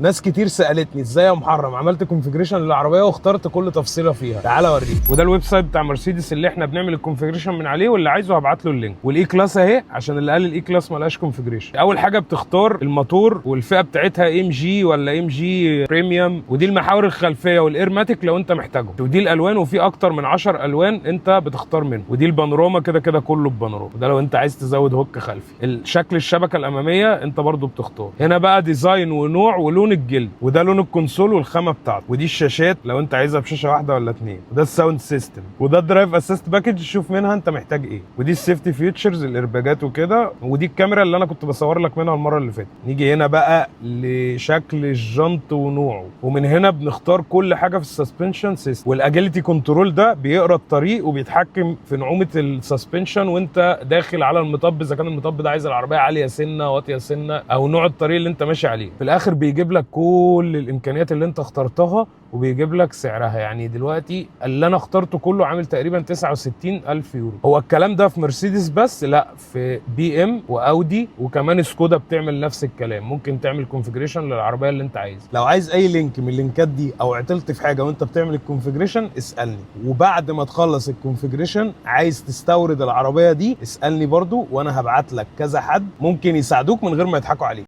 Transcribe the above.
ناس كتير سالتني ازاي يا محرم عملت كونفيجريشن للعربيه واخترت كل تفصيله فيها. تعال اوريك. وده الويب سايت بتاع مرسيدس اللي احنا بنعمل الكونفيجريشن من عليه، واللي عايزه هبعت له اللينك. والاي كلاس اهي، عشان اللي قال الاي كلاس ما لهاش كونفيجريشن. اول حاجه بتختار الموتور والفئه بتاعتها ام جي ولا ام جي بريميوم، ودي المحاور الخلفيه والايرماتيك لو انت محتاجه، ودي الالوان، وفي اكتر من 10 الوان انت بتختار منه، ودي البانوراما كده كده كله ببانوراما، وده لو انت عايز تزود هوك خلفي. الشكل الشبكه الاماميه انت برضو بتختار. هنا بقى ديزاين ونوع ولون الجلد، وده لون الكونسول والخامه بتاعته، ودي الشاشات لو انت عايزها بشاشه واحده ولا اتنين، وده الساوند سيستم، وده الدرايف اسيست باكج. شوف منها انت محتاج ايه، ودي السيفتي فيوتشرز الايرباجات وكده، ودي الكاميرا اللي انا كنت بصور لك منها المره اللي فاتت. نيجي هنا بقى لشكل الجنط ونوعه، ومن هنا بنختار كل حاجه في السسبنشن سيستم. والاجيلتي كنترول ده بيقرا الطريق وبيتحكم في نعومه السسبنشن وانت داخل على المطب، اذا كان المطب ده عايز العربيه عاليه سنه واطيه سنه او نوع الطريق اللي انت ماشي عليه. في الاخر بيجيب لك كل الامكانيات اللي انت اخترتها وبيجيب لك سعرها. يعني دلوقتي اللي انا اخترته كله عامل تقريبا 69,000 يورو. هو الكلام ده في مرسيدس بس؟ لا، في بي ام واودي وكمان سكودا بتعمل نفس الكلام. ممكن تعمل كونفيجريشن للعربيه اللي انت عايزها. لو عايز اي لينك من اللينكات دي او عطلت في حاجه وانت بتعمل الكونفيجريشن اسالني، وبعد ما تخلص الكونفيجريشن عايز تستورد العربيه دي اسالني برضو، وانا هبعت لك كذا حد ممكن يساعدوك من غير ما يضحكوا عليك.